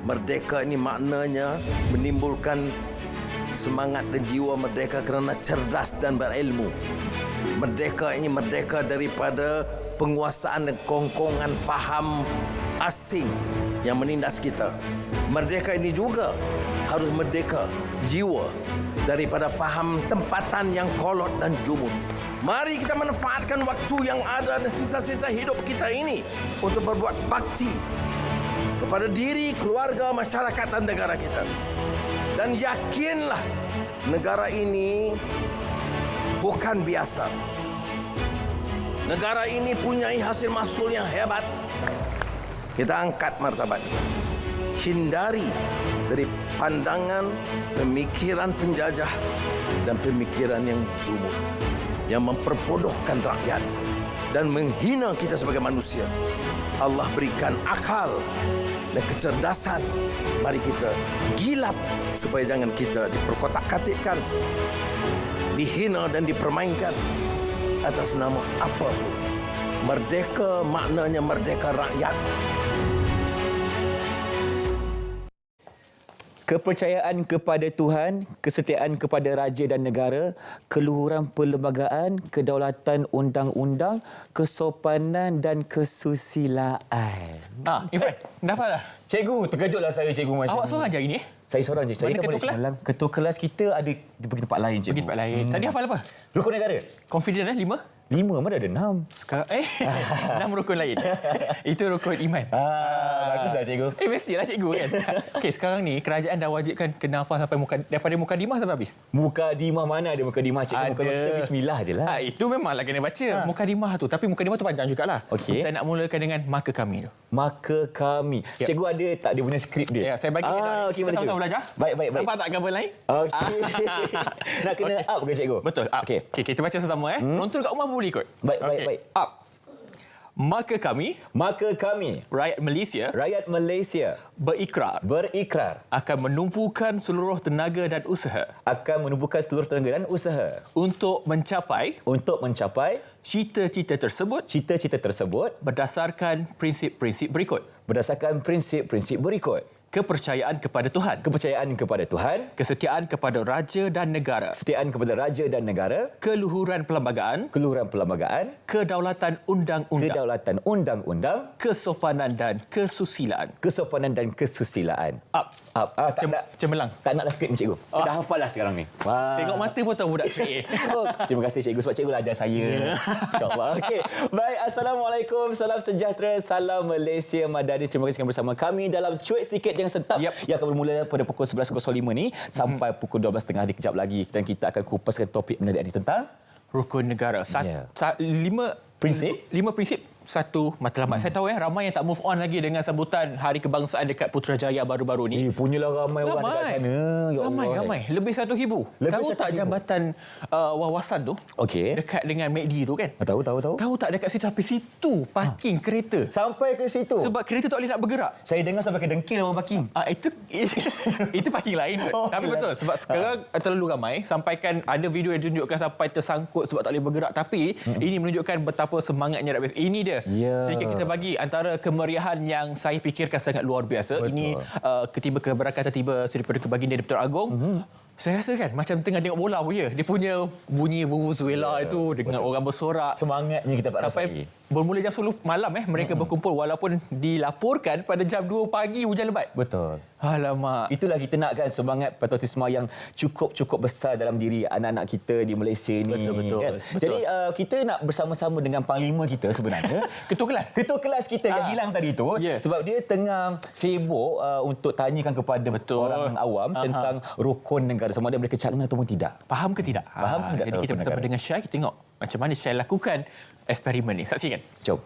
Merdeka ini maknanya menimbulkan semangat dan jiwa merdeka kerana cerdas dan berilmu. Merdeka ini merdeka daripada penguasaan dan kongkongan faham asing yang menindas kita. Merdeka ini juga harus merdeka jiwa daripada faham tempatan yang kolot dan jumud. Mari kita manfaatkan waktu yang ada dan sisa-sisa hidup kita ini untuk berbuat bakti kepada diri, keluarga, masyarakat dan negara kita. Dan yakinlah negara ini bukan biasa. Negara ini punya hasil mahsul yang hebat. Kita angkat martabat. Hindari dari pandangan, pemikiran penjajah dan pemikiran yang jumud, yang memperbodohkan rakyat dan menghina kita sebagai manusia. Allah berikan akal dan kecerdasan. Mari kita gilap supaya jangan kita diperkotak-katikkan, dihina dan dipermainkan atas nama apa pun. Merdeka maknanya merdeka rakyat. Kepercayaan kepada Tuhan, kesetiaan kepada raja dan negara, keluhuran perlembagaan, kedaulatan undang-undang, kesopanan dan kesusilaan. Irfan, dah hafal dah? Cikgu, terkejutlah saya cikgu macam Awak seorang je hari ni? Saya seorang je. Saya Mana ketua kelas? semalam. Ketua kelas kita ada pergi tempat lain cikgu. Pergi tempat lain. Tadi hafal apa? Rukun negara. Confident 5? 5, mana ada 6. Sekarang 6 rukun lain. Itu rukun iman. Baguslah cikgu. Mestilah cikgu kan. Okey, sekarang ni kerajaan dah wajibkan kena hafal sampai daripada mukadimah sampai habis. Mukadimah mana ada mukadimah cikgu? Mukadimah bismillah je lah. Itu memanglah kena baca mukadimah tu. Tapi mukadimah tu panjang jugalah. Okey. Saya nak mulakan dengan maka kami tu. Maka kami. Yep. Cikgu ada tak dia punya skrip dia? Ya, saya bagi kita. Okey, Kita sama-sama belajar. Baik. Nampak tak gambar lain? Okey. Nak kena up ke cikgu? Betul. Up. Okey. Okey, kita baca sama Nonton kat rumah pun boleh ikut. Baik. Up. Maka kami, rakyat Malaysia, berikrar akan menumpukan seluruh tenaga dan usaha untuk mencapai cita-cita tersebut berdasarkan prinsip-prinsip berikut. Kepercayaan kepada Tuhan, kesetiaan kepada raja dan negara, keluhuran perlembagaan, kedaulatan undang-undang, kesopanan dan kesusilaan. Up. Cemerlang. Tak naklah skrip ni cikgu. Saya dah hafal lah sekarang ni. Tengok mata pun tahu budak skrip. Terima kasih cikgu sebab cikgu lah ajar saya. InsyaAllah. Okey. Baik, Assalamualaikum. Salam sejahtera. Salam Malaysia Madani. Terima kasih bersama kami dalam Cuit Sikit Jangan Sentap yang akan bermula pada pukul 11.05 ni sampai pukul 12.30 ni kejap lagi. Dan kita akan kupaskan topik menarik ni tentang Rukun negara. 5 prinsip, 1 matlamat. Saya tahu ramai yang tak move on lagi dengan sambutan Hari Kebangsaan dekat Putrajaya baru-baru ni. Punyalah ramai orang dekat sana. Ya Allah. Ramai. Lebih 1,000. Tahu tak jambatan wawasan tu? Okey. Dekat dengan McD tu kan? Tahu. Tahu tak dekat situ, tapi situ parking kereta. Sampai ke situ. Sebab kereta tak boleh nak bergerak. Saya dengar sampai ke dengkil orang parking. Itu parking lain. Tapi betul sebab sekarang terlalu ramai sampaikan ada video yang tunjukkan sampai tersangkut sebab tak boleh bergerak, tapi ini menunjukkan betapa semangatnya rakyat. Ini dia. Sedikit kita bagi antara kemeriahan yang saya fikirkan sangat luar biasa. Betul. Ini ketiba keberkatan tiba Seri Paduka Baginda Di-Pertuan Agong. Saya rasa kan macam tengah tengok bola pun ya. Dia punya bunyi vuvuzela itu dengan orang bersorak. Semangatnya kita dapat sampai bermula jam 10 malam mereka berkumpul walaupun dilaporkan pada jam 2 pagi hujan lebat. Betul. Alamak. Itulah kita nakkan semangat patriotisme yang cukup besar dalam diri anak-anak kita di Malaysia ni. Betul. Kan? Jadi kita nak bersama-sama dengan panglima kita sebenarnya. Ketua kelas kita yang hilang tadi tu. Sebab dia tengah sibuk untuk tanyakan kepada orang awam tentang rukun negara. Sama ada mereka cakna ataupun tidak. Faham ke tidak? Jadi kita bersama dengan Syai, kita tengok macam mana Syai lakukan eksperimen ni. Saksikan. Jom.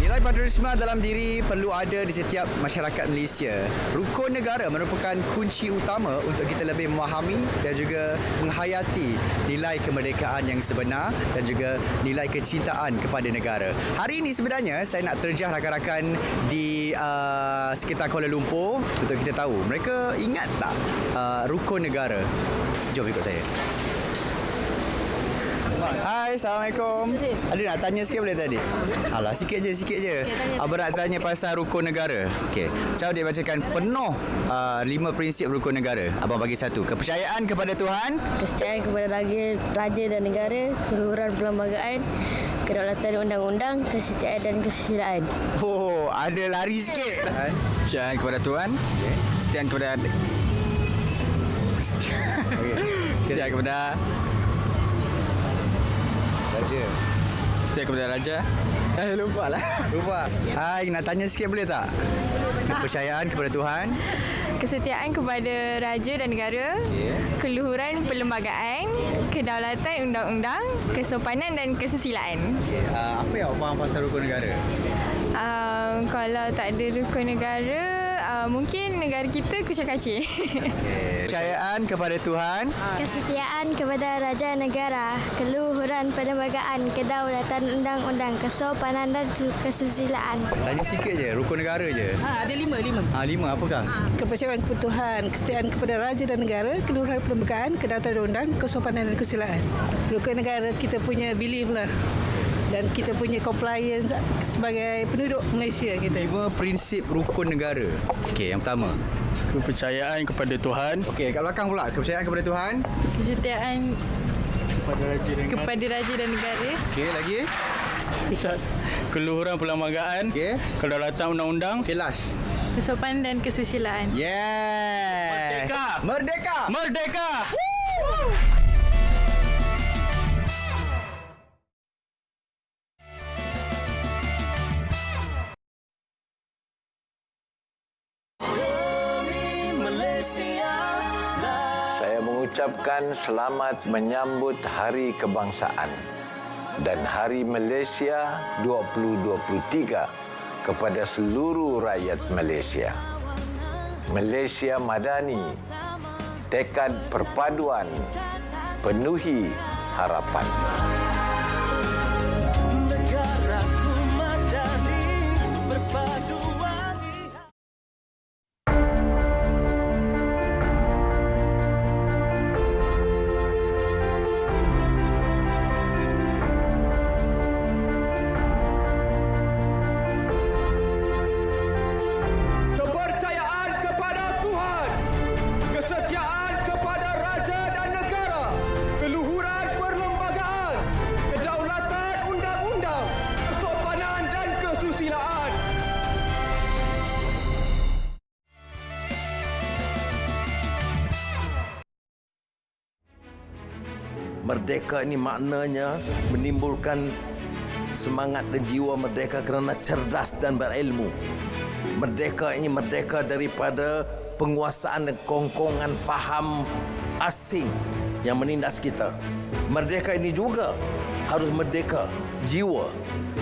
Nilai patriotisme dalam diri perlu ada di setiap masyarakat Malaysia. Rukun negara merupakan kunci utama untuk kita lebih memahami dan juga menghayati nilai kemerdekaan yang sebenar dan juga nilai kecintaan kepada negara. Hari ini sebenarnya saya nak terjah rakan-rakan di sekitar Kuala Lumpur untuk kita tahu mereka ingat tak rukun negara. Jom ikut saya. Hai, Assalamualaikum. Ada nak tanya sikit boleh tadi? Alah, sikit je. Abang nak tanya pasal rukun negara. Okey. Macam dia bacakan penuh 5 prinsip rukun negara. Abang bagi satu. Kepercayaan kepada Tuhan. Kesetiaan kepada raja dan negara, keluhuran perlembagaan, kedaulatan undang-undang, kesetiaan dan kesusilaan. Oh, ada lari sikit. Kepercayaan kepada Tuhan. Kesetiaan kepada Kesetiaan kepada Raja. Setia kepada Raja. Lupa. Hai, nak tanya sikit boleh tak? Kepercayaan kepada Tuhan. Kesetiaan kepada raja dan negara, keluhuran perlembagaan, kedaulatan undang-undang, kesopanan dan kesusilaan. Apa yang awak faham pasal rukun negara? Kalau tak ada rukun negara, mungkin negara kita kucak-kacir. Kepercayaan kepada Tuhan. Kesetiaan kepada raja negara, keluhuran perlembagaan, kedaulatan undang-undang, kesopanan dan kesusilaan. Tanya sikit je, rukun negara je. Ada 5. 5 apa Kang? Kepercayaan kepada Tuhan, kesetiaan kepada raja dan negara, keluhuran perlembagaan, kedaulatan undang-undang, kesopanan dan kesusilaan. Rukun negara kita punya belief lah. Dan kita punya compliance sebagai penduduk Malaysia kita. 5 prinsip rukun negara. Okey, yang pertama. Kepercayaan kepada Tuhan. Okey, kat belakang pula. Kepercayaan kepada Tuhan. Kesetiaan kepada raja dan negara. Okey, lagi. Keluhuran perlembagaan. Okey. Kedaulatan undang-undang. Okey, last. Kesopanan dan kesusilaan. Yeah. Merdeka. Merdeka! Saya mengucapkan selamat menyambut Hari Kebangsaan dan Hari Malaysia 2023 kepada seluruh rakyat Malaysia. Malaysia Madani, tekad perpaduan, penuhi harapan. Negaraku madani, perpaduan. Kepercayaan kepada Tuhan, kesetiaan kepada raja dan negara, keluhuran perlembagaan, kedaulatan undang-undang, kesopanan dan kesusilaan. Merdeka ini maknanya menimbulkan semangat dan jiwa merdeka kerana cerdas dan berilmu. Merdeka ini merdeka daripada penguasaan dan kongkongan faham asing yang menindas kita. Merdeka ini juga harus merdeka jiwa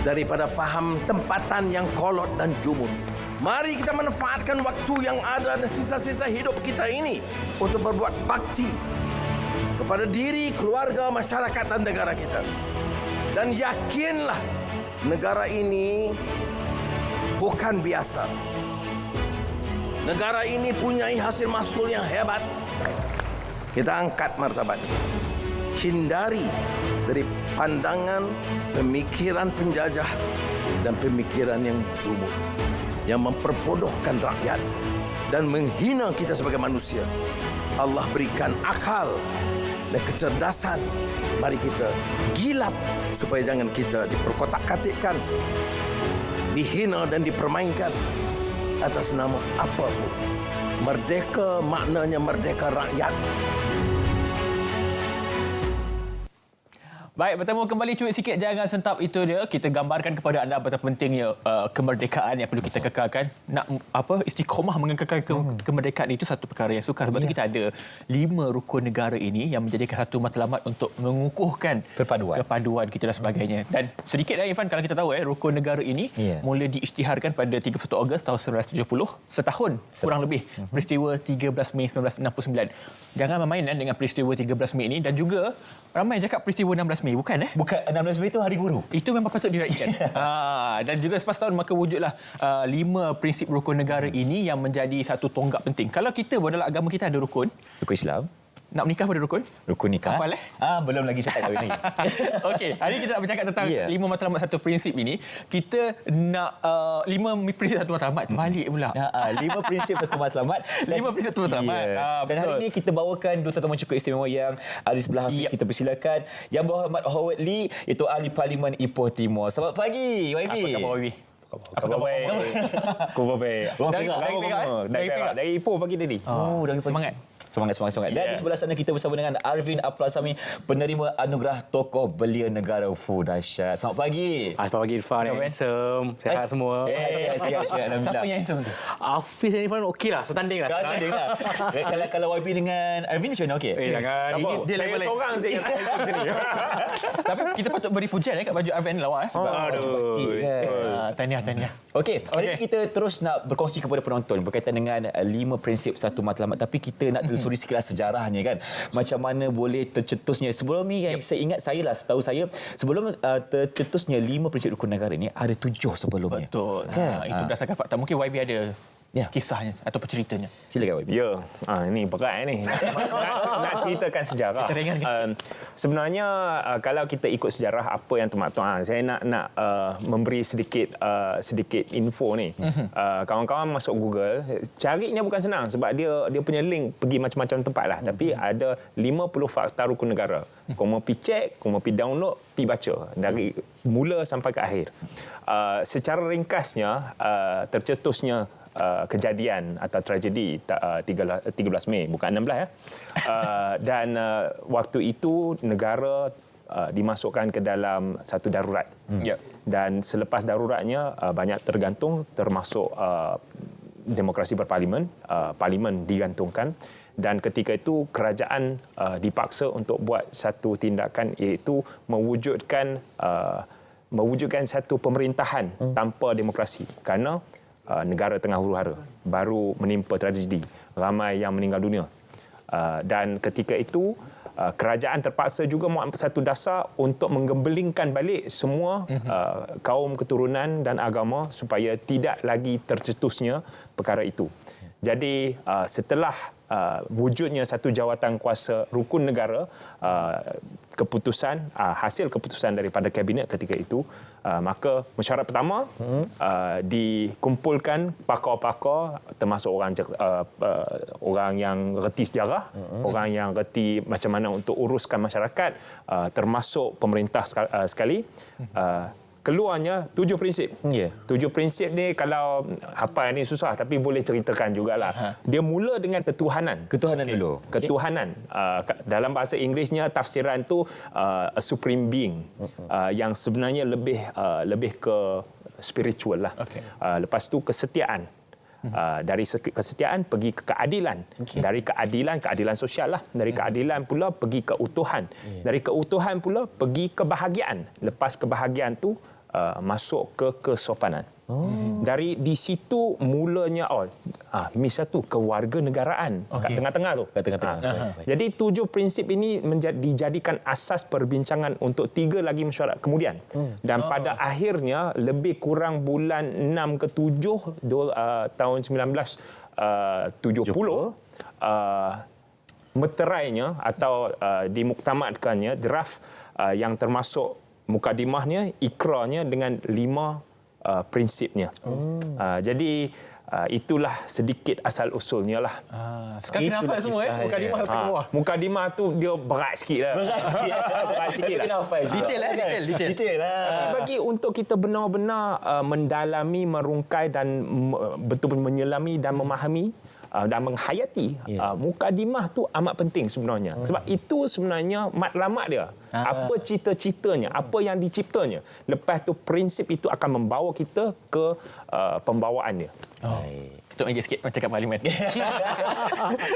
daripada faham tempatan yang kolot dan jumud. Mari kita manfaatkan waktu yang ada dan sisa-sisa hidup kita ini untuk berbuat bakti kepada diri, keluarga, masyarakat dan negara kita. Dan yakinlah negara ini bukan biasa. Negara ini punyai hasil mahsul yang hebat. Kita angkat martabat. Hindari dari pandangan pemikiran penjajah dan pemikiran yang jumud, yang memperbodohkan rakyat dan menghina kita sebagai manusia. Allah berikan akal dan kecerdasan. Mari kita gilap supaya jangan kita diperkotak-katikkan, dihina dan dipermainkan atas nama apapun. Merdeka maknanya merdeka rakyat. Baik, bertemu kembali Cuit Sikit Jangan Sentap. Itu dia, kita gambarkan kepada anda betapa pentingnya kemerdekaan yang perlu kita kekalkan. Nak istiqomah mengekalkan kemerdekaan itu satu perkara yang sukar. Sebab tu kita ada 5 rukun negara ini yang menjadikan satu matlamat untuk mengukuhkan perpaduan kita dan sebagainya. Dan sedikit Irfan, kalau kita tahu rukun negara ini mula diisytiharkan pada 31 Ogos tahun 1970, setahun kurang lebih peristiwa 13 Mei 1969. Jangan bermain dengan peristiwa 13 Mei ini, dan juga ramai cakap peristiwa 16 Mei. Bukan 16 Mei itu hari guru. Itu memang patut diraihkan. Dan juga selepas tahun maka wujudlah 5 prinsip rukun negara ini yang menjadi satu tonggak penting. Kalau kita dalam agama kita ada rukun Islam, nak menikah pada rukun? Rukun nikah. Hafal Belum lagi, saya tak kahwin lagi. Okey, hari ini kita nak bercakap tentang 5 matlamat satu prinsip ini. Kita nak 5 prinsip satu matlamat terbalik pula. 5 prinsip satu matlamat. 5 prinsip satu matlamat. Dan hari ini kita bawakan dua tetamu cukup istimewa yang ada di sebelah Hafiz. Kita persilakan Yang Berhormat Howard Lee, iaitu Ahli Parlimen Ipoh Timur. Selamat pagi, YB. Apa khabar YB? Apa khabar baik? Khabar baik. Dari Ipoh pagi tadi. Dari semangat. Semangat. Dan di sebelah sana kita bersama dengan Arvin Aplasami, penerima anugerah Tokoh Belia Negara. Dahsyat. Selamat pagi. Selamat pagi Irfan. Handsome. Sehat semua. Sihat. Siapa yang handsome tu? Hafiz dan Irfan okey lah. Setanding lah. Kalau YB dengan Arvin macam mana okey? Jangan. Ini dia saya level seorang saya ingat handsome sini. Tapi kita patut beri pujian kat baju Arvin lawa sebab tahniah. Okey, hari ini kita terus nak berkongsi kepada penonton berkaitan dengan 5 prinsip satu matlamat, tapi kita nak telusuri sikitlah sejarahnya kan. Macam mana boleh tercetusnya. Sebelum ni saya ingat setahu saya sebelum tercetusnya 5 prinsip rukun negara ni ada 7 sebelumnya. Betul. Itu berdasarkan fakta. Mungkin YB ada kisahnya atau ceritanya. Silakan YB. Ya, ini berat ni. Nak ceritakan sejarah. Kita ringan sikit. Sebenarnya kalau kita ikut sejarah apa yang termaktub, saya nak memberi sedikit info ni. Kawan-kawan masuk Google, carinya bukan senang sebab dia punya link pergi macam-macam tempat lah. Tapi ada 50 fakta rukun negara. Kau mau pergi cek, kau mau pergi download, pergi baca dari mula sampai ke akhir. Secara ringkasnya, tercetusnya kejadian atau tragedi 13 Mei, bukan 16 ya. Dan waktu itu negara dimasukkan ke dalam satu darurat. Dan selepas daruratnya banyak tergantung, termasuk demokrasi berparlimen, parlimen digantungkan. Dan ketika itu kerajaan dipaksa untuk buat satu tindakan, iaitu mewujudkan satu pemerintahan tanpa demokrasi, kerana negara tengah huru-hara, baru menimpa tragedi, ramai yang meninggal dunia. Dan ketika itu kerajaan terpaksa juga membuat satu dasar untuk menggembelingkan balik semua kaum keturunan dan agama supaya tidak lagi tercetusnya perkara itu. Jadi setelah wujudnya satu jawatan kuasa rukun negara, hasil keputusan daripada kabinet ketika itu, maka mesyuarat pertama dikumpulkan pakar-pakar, termasuk orang yang reti sejarah, orang yang reti macam mana untuk uruskan masyarakat, termasuk pemerintah sekali. Keluarnya 7 prinsip. 7 prinsip ni kalau hafal ni susah, tapi boleh ceritakan jugalah. Dia mula dengan ketuhanan. Ketuhanan dulu. Ketuhanan. Dalam bahasa Inggerisnya tafsiran tu a supreme being, yang sebenarnya lebih ke spiritual lah. Lepas tu kesetiaan. Dari kesetiaan pergi ke keadilan. Dari keadilan sosial lah. Dari keadilan pula pergi ke keutuhan. Dari keutuhan pula pergi kebahagiaan. Lepas kebahagiaan tu masuk ke kesopanan. Dari di situ mulanya satu kewarganegaraan kat tengah-tengah tu. Jadi 7 prinsip ini dijadikan asas perbincangan untuk 3 lagi mesyuarat kemudian. Dan pada akhirnya lebih kurang bulan 6 ke 7 tahun 1970 meterainya atau dimuktamadkannya draft yang termasuk mukadimahnya, ikrarnya dengan 5 prinsipnya. Jadi itulah sedikit asal usulnya lah. Sekarang kena hafal semua mukadimah sampai ke bawah. Mukadimah tu dia berat sikit lah. Berat sikit lah. Detail lah. Bagi untuk kita benar-benar mendalami, merungkai dan betul-betul menyelami dan memahami dan menghayati, mukadimah tu amat penting sebenarnya. Sebab itu sebenarnya matlamat dia. Apa cita-citanya, apa yang diciptanya. Lepas tu prinsip itu akan membawa kita ke pembawaannya. Tutup lagi sikit macam kat parlimen.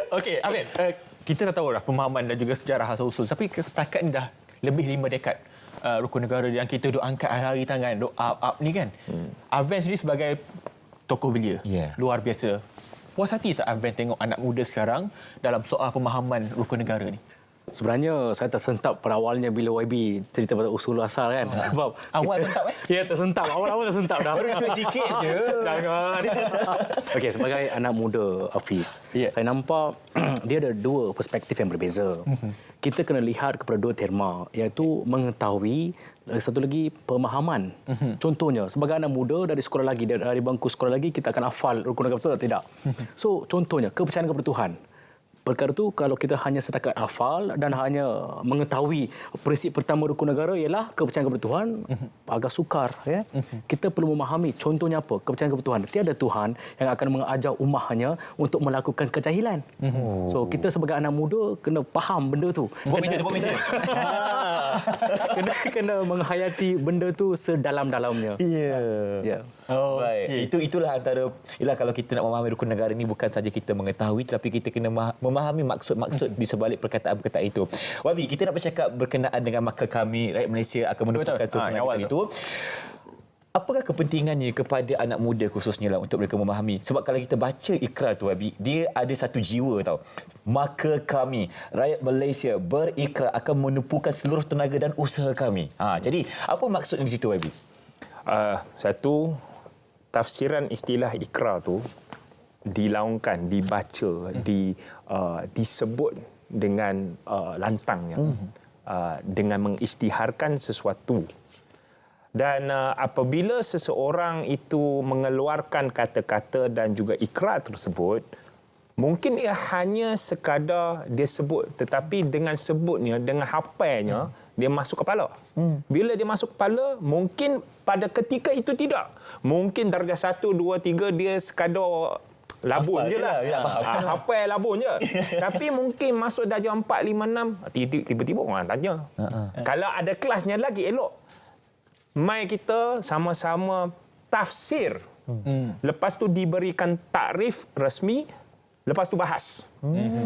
Okey, Abid, kita dah tahu dah pemahaman dan juga sejarah asal-usul. Tapi setakat ni dah lebih 5 dekad rukun negara yang kita duk angkat hari-hari tangan, duk up ni kan. Arvin sendiri sebagai tokoh belia, luar biasa. Puas hati tak Arvin tengok anak muda sekarang dalam soal pemahaman rukun negara ni? Sebenarnya saya tersentap pada awalnya bila YB cerita pasal usul asal kan. Sebab Awal tersentap Ya, tersentap. Awal-awal tersentap dah. Baru cuit sikit je. Jangan. Okey, sebagai anak muda Hafiz, saya nampak dia ada dua perspektif yang berbeza. Kita kena lihat kepada dua terma, iaitu mengetahui, satu lagi pemahaman. Contohnya, sebagai anak muda dari sekolah lagi, dari bangku sekolah lagi, kita akan hafal rukun agama, betul atau tidak? So, contohnya, kepercayaan kepada Tuhan. Perkara itu kalau kita hanya setakat hafal dan hanya mengetahui prinsip pertama rukun negara ialah kepercayaan kepada Tuhan, agak sukar. Ya? Kita perlu memahami contohnya apa, kepercayaan kepada Tuhan. Tiada Tuhan yang akan mengajar umatnya untuk melakukan kejahilan. So kita sebagai anak muda kena faham benda tu. Buat meja. kena menghayati benda tu sedalam-dalamnya. Ya. Oh, baik. Itulah antara kalau kita nak memahami rukun negara ni bukan saja kita mengetahui tapi kita kena memahami maksud-maksud di sebalik perkataan-perkataan itu. Wabi, kita nak bercakap berkenaan dengan maka kami rakyat Malaysia akan menentukan struktur itu. Apakah kepentingannya kepada anak muda khususnya lah untuk mereka memahami? Sebab kalau kita baca ikrar tu Wabi, dia ada satu jiwa tau. Maka kami rakyat Malaysia berikrar akan menumpukan seluruh tenaga dan usaha kami. Jadi apa maksudnya di situ Wabi? Satu, tafsiran istilah ikrar tu dilaungkan, dibaca, disebut dengan lantangnya, dengan mengisytiharkan sesuatu. Dan apabila seseorang itu mengeluarkan kata-kata dan juga ikrar tersebut, mungkin ia hanya sekadar dia sebut, tetapi dengan sebutnya, dengan hafalnya, dia masuk kepala. Bila dia masuk kepala, mungkin pada ketika itu tidak. Mungkin darjah 1, 2, 3 dia sekadar labun je lah. Hafal labun je. Tapi mungkin masuk darjah 4, 5, 6, tiba-tiba orang tanya. Kalau ada kelasnya lagi elok. Mai kita sama-sama tafsir. Lepas tu diberikan takrif rasmi. Lepas tu bahas.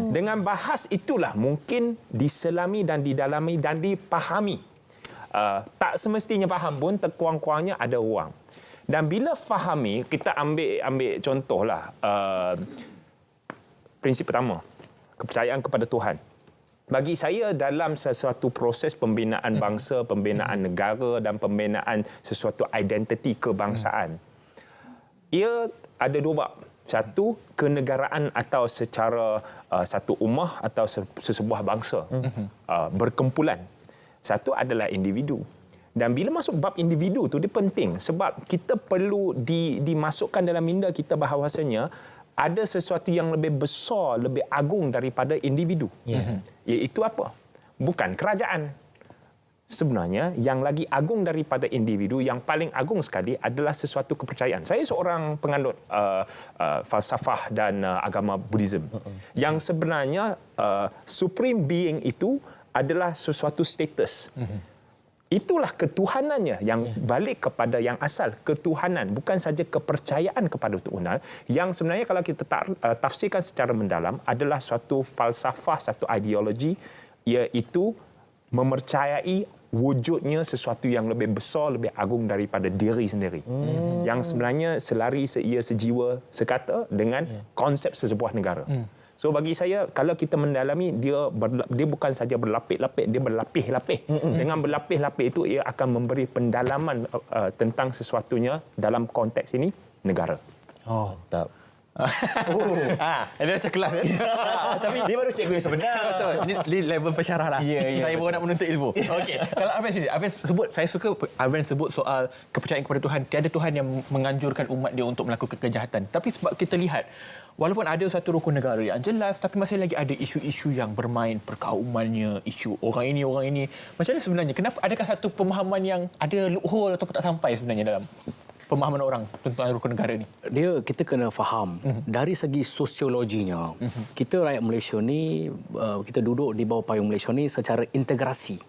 Dengan bahas itulah mungkin diselami dan didalami dan dipahami. Tak semestinya faham pun, terkuang-kuangnya ada ruang. Dan bila fahami, kita ambil contohlah. Prinsip pertama, kepercayaan kepada Tuhan. Bagi saya dalam sesuatu proses pembinaan bangsa, pembinaan negara dan pembinaan sesuatu identiti kebangsaan, ia ada dua bab. Satu, kenegaraan atau secara satu ummah atau sesebuah bangsa berkumpulan. Satu adalah individu. Dan bila masuk bab individu tu dia penting sebab kita perlu dimasukkan dalam minda kita bahawasanya ada sesuatu yang lebih besar, lebih agung daripada individu. Iaitu apa? Bukan kerajaan. Sebenarnya yang lagi agung daripada individu, yang paling agung sekali adalah sesuatu kepercayaan. Saya seorang penganut falsafah dan agama Buddhism. Yang sebenarnya supreme being itu adalah sesuatu status. Itulah ketuhanannya yang balik kepada yang asal, ketuhanan, bukan saja kepercayaan kepada Tuhan. Yang sebenarnya kalau kita tafsirkan secara mendalam adalah suatu falsafah, satu ideologi, iaitu mempercayai wujudnya sesuatu yang lebih besar, lebih agung daripada diri sendiri. Yang sebenarnya selari seia sejiwa sekata dengan konsep sesebuah negara. So bagi saya, kalau kita mendalami, dia bukan saja berlapis-lapis, dia berlapis-lapis. Dengan berlapis-lapis itu, ia akan memberi pendalaman tentang sesuatunya dalam konteks ini, negara. Oh, tak. Dia macam kelas kan? Tapi dia baru cikgu yang sebenar. Betul. Ini level pensyarah lah. Saya baru nak menuntut ilmu. Okey. Kalau Arvin sini, saya suka Arvin sebut soal kepercayaan kepada Tuhan. Tiada Tuhan yang menganjurkan umat dia untuk melakukan kejahatan. Tapi sebab kita lihat, walaupun ada satu rukun negara yang jelas, tapi masih lagi ada isu-isu yang bermain perkaumannya, isu orang ini. Macam mana sebenarnya? Kenapa adakah satu pemahaman yang ada loophole ataupun tak sampai sebenarnya dalam pemahaman orang tentang rukun negara ni? Kita kena faham dari segi sosiologinya. Kita rakyat Malaysia ni, kita duduk di bawah payung Malaysia ni secara integrasi.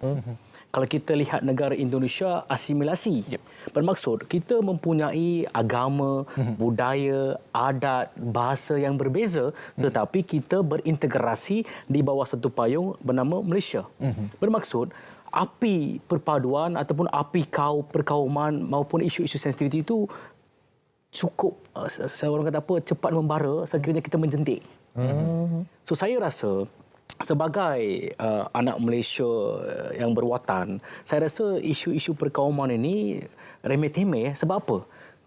Kalau kita lihat negara Indonesia, asimilasi. Bermaksud kita mempunyai agama, budaya, adat, bahasa yang berbeza, tetapi kita berintegrasi di bawah satu payung bernama Malaysia. Bermaksud api perpaduan ataupun api perkauman maupun isu-isu sensitiviti itu cukup, orang kata apa, cepat membara sekiranya kita menjentik. So saya rasa sebagai anak Malaysia yang berwatan, saya rasa isu-isu perkauman ini remeh-temeh. Sebab apa?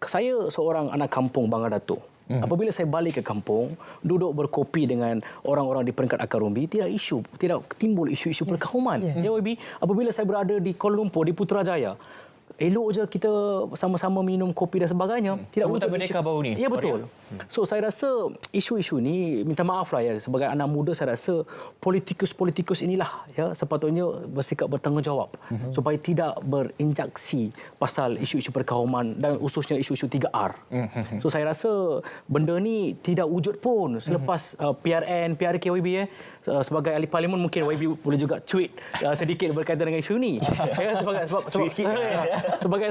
Saya seorang anak kampung Banggar Datuk. Apabila saya balik ke kampung, duduk berkopi dengan orang-orang di peringkat akar umbi, tidak timbul isu-isu perkauman. Ya, YB, apabila saya berada di Kuala Lumpur, di Putrajaya, elok je kita sama-sama minum kopi dan sebagainya. Tidak Sambutan Merdeka baru ni. Ya, betul. So saya rasa isu-isu ni, minta maaf lah ya, sebagai anak muda saya rasa politikus-politikus inilah ya sepatutnya bersikap bertanggungjawab supaya tidak berinjaksi pasal isu-isu perkauman dan khususnya isu-isu 3R. So saya rasa benda ni tidak wujud pun selepas PRN, PRK YB sebagai ahli parlimen mungkin YB boleh juga tweet sedikit berkaitan dengan isu ni. Ya,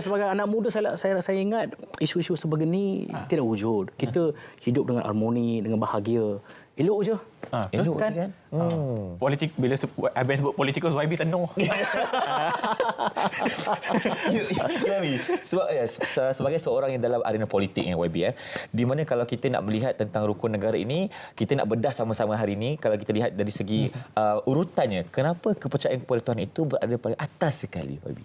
sebagai anak muda saya ingat isu-isu sebegini tidak wujud. Kita hidup dengan harmoni, dengan bahagia. Elok je. Elok kan? Politik, bila Abang sebut politikus, YB tenung. Sebab sebagai seorang yang dalam arena politik YB, di mana kalau kita nak melihat tentang rukun negara ini, kita nak bedah sama-sama hari ini, kalau kita lihat dari segi urutannya, kenapa kepercayaan kepada Tuhan itu berada paling atas sekali YB?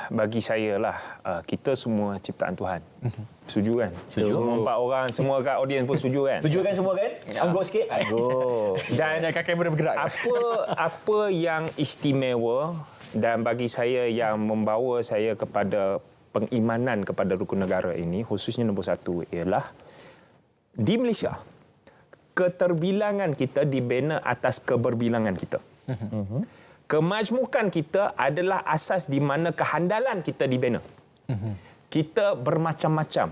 Bagi saya lah, kita semua ciptaan Tuhan. Setuju kan? Setuju. Semua 4 orang, semua kat audiens pun setuju kan? Setuju kan semua kan? Angguk sikit. Dan kamera bergerak. Apa yang istimewa dan bagi saya yang membawa saya kepada pengimanan kepada rukun negara ini, khususnya nombor 1 ialah di Malaysia, keterbilangan kita dibina atas keberbilangan kita. Kemajmukan kita adalah asas di mana kehandalan kita dibina. Kita bermacam-macam.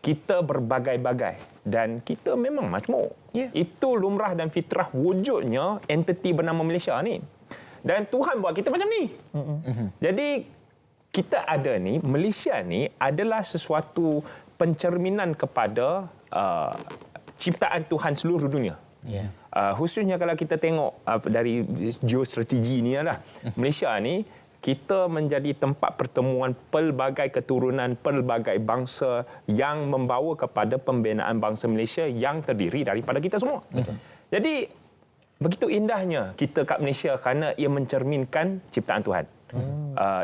Kita berbagai-bagai. Dan kita memang majmuk. Itu lumrah dan fitrah wujudnya entiti bernama Malaysia ni. Dan Tuhan buat kita macam ni. Jadi, kita ada ni, Malaysia ni adalah sesuatu pencerminan kepada ciptaan Tuhan seluruh dunia. Khususnya kalau kita tengok dari geostrategi ni lah, Malaysia ni kita menjadi tempat pertemuan pelbagai keturunan, pelbagai bangsa yang membawa kepada pembinaan bangsa Malaysia yang terdiri daripada kita semua. Jadi begitu indahnya kita kat Malaysia kerana ia mencerminkan ciptaan Tuhan.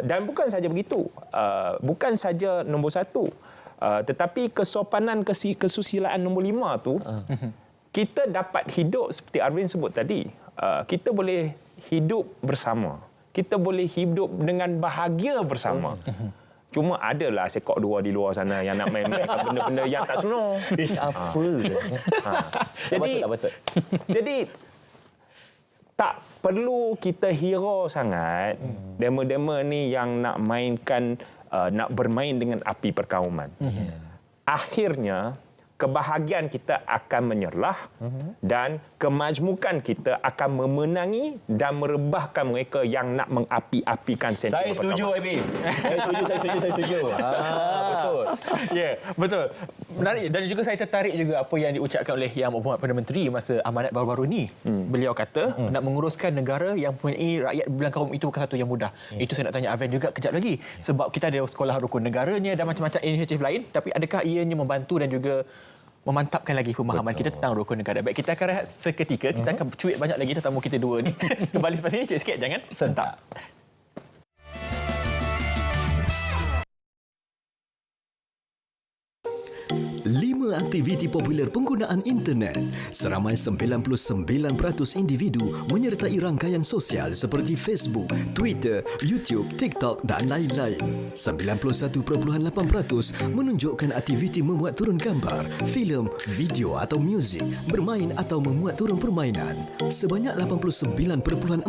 Dan bukan saja begitu, bukan saja nombor 1, tetapi kesopanan, kesusilaan nombor 5 tu, kita dapat hidup seperti Arvin sebut tadi. Kita boleh hidup bersama. Kita boleh hidup dengan bahagia bersama. Cuma adalah sekok dua di luar sana yang nak main benda-benda yang tak senonoh. Apa? Jadi tak perlu kita hero sangat demo-demo ni yang nak mainkan, nak bermain dengan api perkauman. Akhirnya kebahagiaan kita akan menyerlah dan kemajmukan kita akan memenangi dan merebahkan mereka yang nak mengapi-apikan sentimen. Saya setuju, YB. Saya setuju. Betul. Ya, betul. Menarik. Dan juga saya tertarik juga apa yang diucapkan oleh Yang Berhormat Perdana Menteri masa amanat baru-baru ni. Beliau kata nak menguruskan negara yang mempunyai rakyat berbilang kaum itu bukan satu yang mudah. Itu saya nak tanya Aven juga kejap lagi. Sebab kita ada sekolah rukun negaranya dan macam-macam inisiatif lain. Tapi adakah ianya membantu dan juga memantapkan lagi pemahaman kita tentang rukun negara? Baik, kita akan rehat seketika. Kita akan cuit banyak lagi tetamu kita dua ni. Kembali selepas ini, cuit sikit. Jangan sentak. Aktiviti popular penggunaan internet. Seramai 99% individu menyertai rangkaian sosial seperti Facebook, Twitter, YouTube, TikTok dan lain-lain. 91.8% menunjukkan aktiviti memuat turun gambar, filem, video atau muzik, bermain atau memuat turun permainan. Sebanyak 89.4%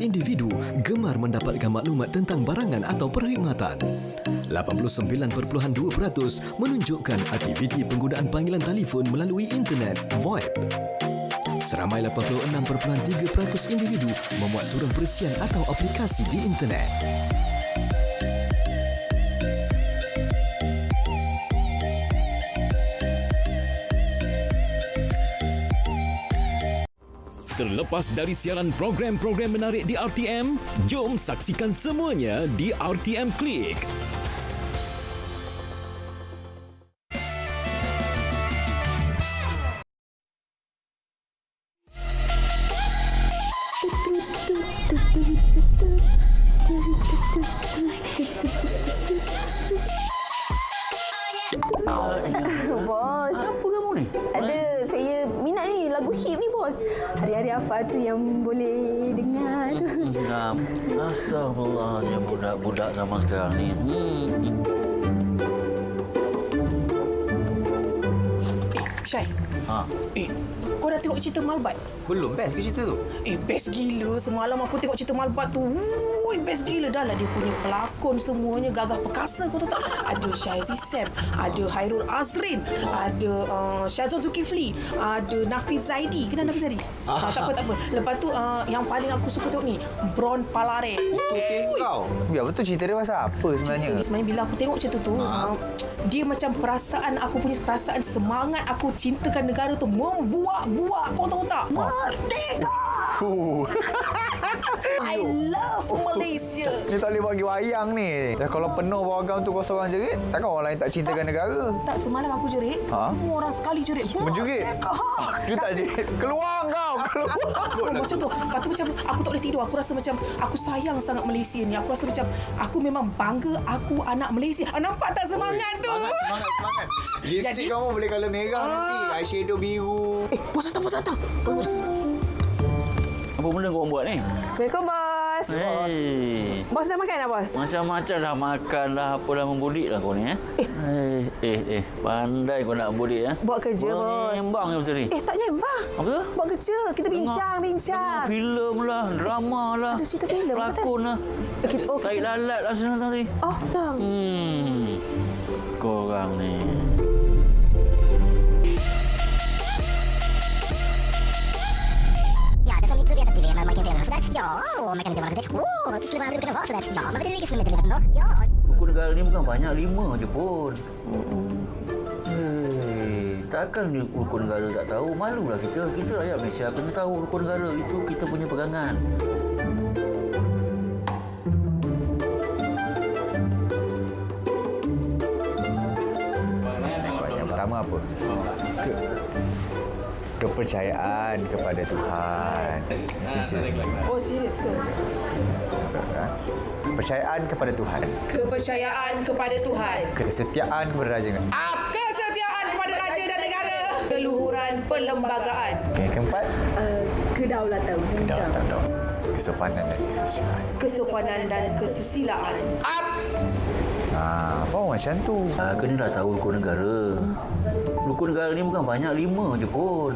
individu gemar mendapatkan maklumat tentang barangan atau perkhidmatan. 89.2% menunjukkan aktiviti penggunaan panggilan telefon melalui internet (VoIP). Seramai 86.3% individu memuat turun perisian atau aplikasi di internet. Terlepas dari siaran program-program menarik di RTM, jom saksikan semuanya di RTM Klik. Bos. Apa kamu ni? Ada, saya minat ni lagu hip ni bos. Hari-hari Afal tu yang boleh dengar tu. Astagfirullahaladzim, budak-budak zaman sekarang ni. Syai. Kau dah tengok cerita Malbat? Belum, best ke cerita tu? Best gila. Semalam aku tengok cerita Malbat tu. Best gila. Dah lah dia punya pelakon semuanya gagah perkasa. Kau tahu tak? Ada Syahzi Sam, ada Hairul Azrin, ada Syazwan Zulkifli, ada Nafiz Zaidi. Kenal Nafiz Zaidi? Tak apa. Lepas tu yang paling aku suka tengok ni, Bron Palare. Itu taste kau. Ya, betul cerita dia pasal apa sebenarnya? Sebenarnya bila aku tengok cerita tu, dia macam perasaan aku punya perasaan semangat aku cintakan negara tu membuak-buak. Kau tahu tak? Merdeka! I love Malaysia. Ni tak boleh bagi wayang ni. Dah kalau penuh pawagam tu kau seorang jerit, takkan orang lain tak cintakan negara? Tak, semalam aku jerit. Semua orang sekali jerit. Menjerit? Dia tak jerit. Keluar kau! Keluar! Macam tu. Lepas tu macam aku tak boleh tidur. Aku rasa macam aku sayang sangat Malaysia ni. Aku rasa macam aku memang bangga aku anak Malaysia. Nampak tak semangat tu? Semangat. Lipstick kamu boleh colour merah nanti. Eyeshadow biru. Bos datang. Apa benda kau buat ni? Assalamualaikum, bos. Hei. Bos dah makan dah, bos? Macam-macam dah makan dah. Apa dah membudik lah kau ni, Pandai kau nak budik, Buat kerja, bos. Nyembang je macam ni. Tak nyembang. Apa tu? Buat kerja. Kita bincang. Filem lah, drama lah. Ada cerita filem. Pelakon lah. Tarik lalat lah sana tadi. Dah. Korang ni. Rukun negara ni bukan banyak, 5 je pun. Takkan rukun negara tak tahu? Malulah kita. Kita rakyat Malaysia kena tahu rukun negara itu kita punya pegangan. Yang pertama apa? Kepercayaan kepada Tuhan. Oh, serius ke? Kepercayaan kepada Tuhan. Kepercayaan kepada Tuhan. Kesetiaan kepada raja negara. Kesetiaan kepada raja dan negara. Keluhuran perlembagaan. Yang keempat? Kedaulatan. Kesopanan dan kesusilaan. Kesopanan dan kesusilaan. Apa macam tu? Kenalah tahu rukun negara. Rukun negara ni bukan banyak, 5 je pun.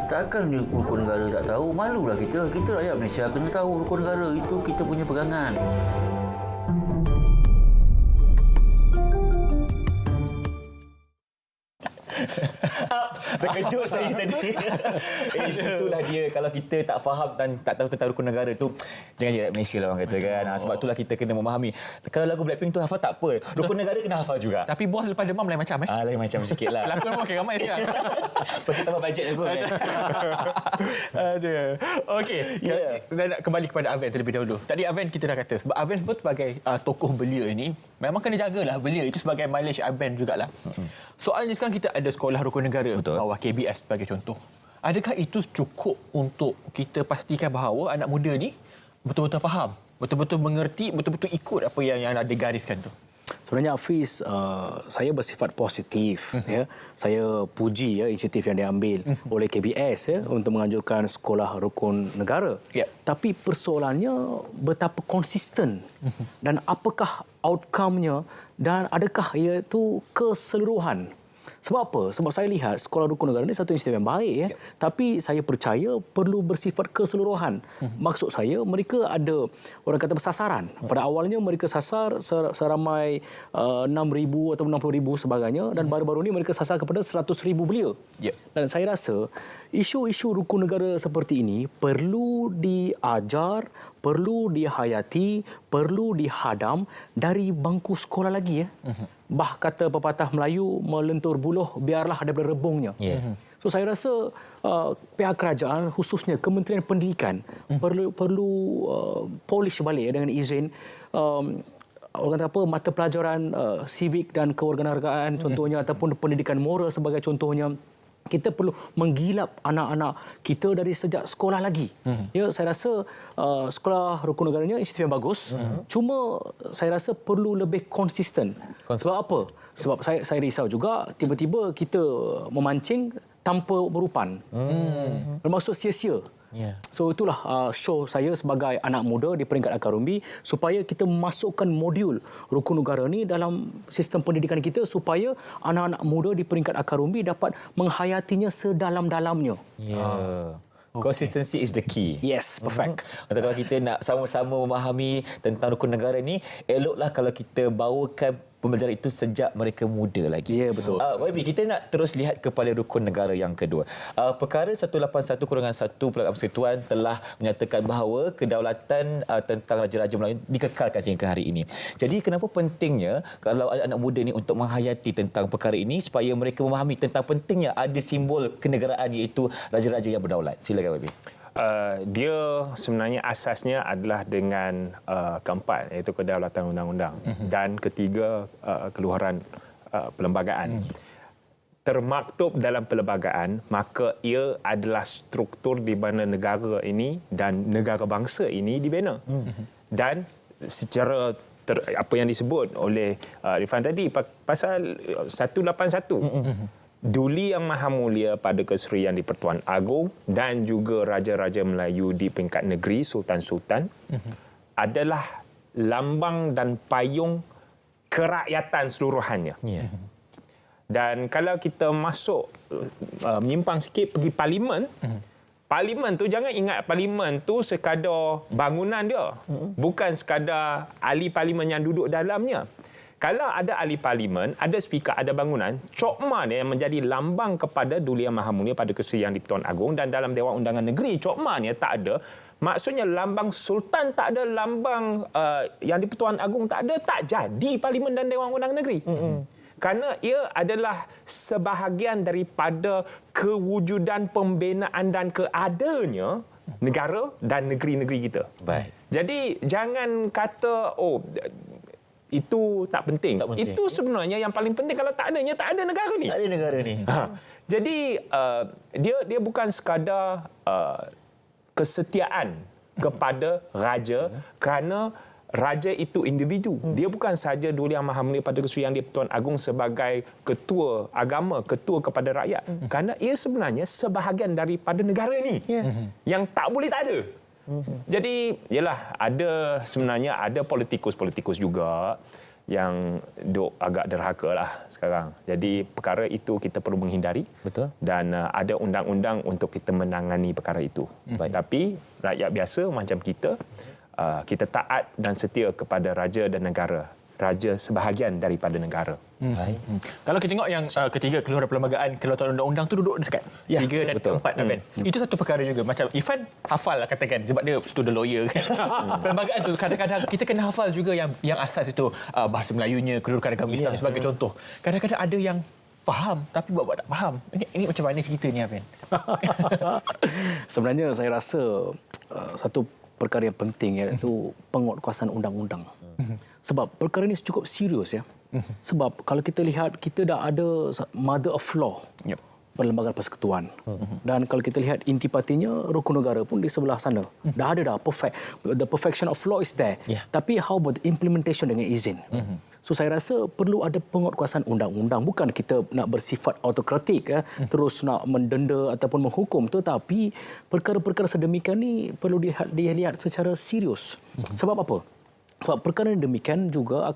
Takkan rukun negara tak tahu? Malulah kita. Kita rakyat Malaysia kena tahu rukun negara itu kita punya pegangan. Terkejut saya tadi. Itulah dia. Kalau kita tak faham dan tak tahu tentang rukun negara tu, jangan jadi Malaysia lah orang kata kan. Sebab itulah kita kena memahami. Kalau lagu Blackpink tu hafal tak apa. Rukun negara kena hafal juga. Tapi bos lepas demam lain macam lain macam sikit lah. Pelakon pun makin ramai sekarang. Pasti tambah bajet aku kan. Aduh. Okey. Dan kembali kepada Aven terlebih dahulu. Tadi Aven kita dah kata sebab Aven sebut sebagai tokoh belia ini memang kena jagalah belia itu sebagai mileage Aven jugalah. Soalnya sekarang kita ada sekolah rukun negara bawah KBS sebagai contoh. Adakah itu cukup untuk kita pastikan bahawa anak muda ni betul-betul faham, betul-betul mengerti, betul-betul ikut apa yang ada gariskan tu? Sebenarnya Hafiz, saya bersifat positif. Saya puji inisiatif yang diambil oleh KBS untuk menganjurkan sekolah rukun negara. Tapi persoalannya betapa konsisten dan apakah outcome-nya dan adakah ia itu keseluruhan. Sebab apa? Sebab saya lihat sekolah rukun negara ini satu inisiatif yang baik. Tapi saya percaya perlu bersifat keseluruhan. Maksud saya, mereka ada orang kata bersasaran. Pada awalnya mereka sasar seramai 6,000 atau 60,000 sebagainya. Dan baru-baru ini mereka sasar kepada 100,000 belia. Dan saya rasa isu-isu rukun negara seperti ini perlu diajar, perlu dihayati, perlu dihadam dari bangku sekolah lagi. Bah kata pepatah Melayu, melentur buluh biarlah daripada rebungnya. So saya rasa pihak kerajaan khususnya Kementerian Pendidikan perlu polish balik dengan izin orang kata apa, mata pelajaran civic dan kewarganegaraan contohnya ataupun pendidikan moral sebagai contohnya. kita perlu menggilap anak-anak kita dari sejak sekolah lagi. Ya, saya rasa sekolah rukun negaranya institusi yang bagus. Cuma saya rasa perlu lebih konsisten. Sebab apa? Sebab saya risau juga tiba-tiba kita memancing tanpa berupan. Bermaksud sia-sia. So itulah show saya sebagai anak muda di peringkat Akarumbi supaya kita masukkan modul rukun negara ni dalam sistem pendidikan kita supaya anak-anak muda di peringkat Akarumbi dapat menghayatinya sedalam-dalamnya. Consistency is the key. Yes, perfect. Kalau kita nak sama-sama memahami tentang rukun negara ni, eloklah kalau kita bawakan pembelajaran itu sejak mereka muda lagi. Ya, betul. YB, kita nak terus lihat kepada rukun negara yang kedua. Perkara 181-1 Perlembagaan Persekutuan telah menyatakan bahawa kedaulatan tentang Raja-Raja Melayu dikekalkan sehingga hari ini. Jadi kenapa pentingnya kalau anak muda ni untuk menghayati tentang perkara ini supaya mereka memahami tentang pentingnya ada simbol kenegaraan iaitu Raja-Raja yang berdaulat. Silakan YB. Dia sebenarnya asasnya adalah dengan keempat, iaitu kedaulatan undang-undang, dan ketiga keluhuran perlembagaan. Termaktub dalam perlembagaan, maka ia adalah struktur di mana negara ini dan negara bangsa ini dibina. Dan secara apa yang disebut oleh Rifan tadi pasal 181, Duli Yang Maha Mulia pada Keserian di Pertuan Agong dan juga Raja-Raja Melayu di peringkat negeri, Sultan-Sultan, adalah lambang dan payung kerakyatan seluruhannya. Dan kalau kita masuk, menyimpang sikit pergi parlimen, parlimen tu jangan ingat parlimen tu sekadar bangunan dia. Bukan sekadar ahli parlimen yang duduk dalamnya. Kalau ada ahli parlimen, ada speaker, ada bangunan, cokma dia yang menjadi lambang kepada Duli Yang Maha Mulia pada Keserian di Pertuan Agong, dan dalam Dewan Undangan Negeri cokma ni tak ada. Maksudnya lambang sultan tak ada, lambang yang di Pertuan Agong tak ada, tak jadi parlimen dan Dewan Undangan Negeri. Kerana ia adalah sebahagian daripada kewujudan pembinaan dan keadanya negara dan negeri-negeri kita. Baik. Jadi jangan kata itu tak penting. Itu sebenarnya yang paling penting. Kalau tak adanya, tak ada negara ni. Tak ada negara ni. Jadi dia bukan sekadar kesetiaan kepada raja, kerana raja itu individu. Dia bukan sahaja Duli Yang Maha Mulia pada Keserian di Pertuan Agong sebagai ketua agama, ketua kepada rakyat. Kerana ia sebenarnya sebahagian daripada negara ni. Yang tak boleh tak ada. Jadi, sebenarnya ada politikus-politikus juga yang duk agak derhaka lah sekarang. Jadi, perkara itu kita perlu menghindari. Betul. Dan ada undang-undang untuk kita menangani perkara itu. Tapi, rakyat biasa macam kita taat dan setia kepada raja dan negara. Raja sebahagian daripada negara. Kalau kita tengok yang ketiga, keluhuran perlembagaan, kedaulatan undang-undang tu duduk dekat 3 dan 4. Itu satu perkara juga. Macam Ifan hafal lah katakan sebab dia student lawyer kan. Perlembagaan tu kadang-kadang kita kena hafal juga yang asas itu, bahasa Melayunya, kedudukan agama Islam sebagai contoh. Kadang-kadang ada yang faham tapi buat-buat tak faham. Ini macam mana cerita ni, Afan? Sebenarnya saya rasa satu perkara yang penting iaitu penguatkuasaan undang-undang. Sebab perkara ini cukup serius ya. Sebab kalau kita lihat, kita dah ada mother of law, Perlembagaan Persekutuan. Dan kalau kita lihat intipatinya, rukun negara pun di sebelah sana. Dah ada perfect. The perfection of law is there. Tapi how about the implementation dengan izin? So saya rasa perlu ada penguatkuasaan undang-undang. Bukan kita nak bersifat autokratik terus nak mendenda ataupun menghukum, tetapi perkara-perkara sedemikian ni perlu dilihat secara serius. Sebab apa? Sebab perkara demikian juga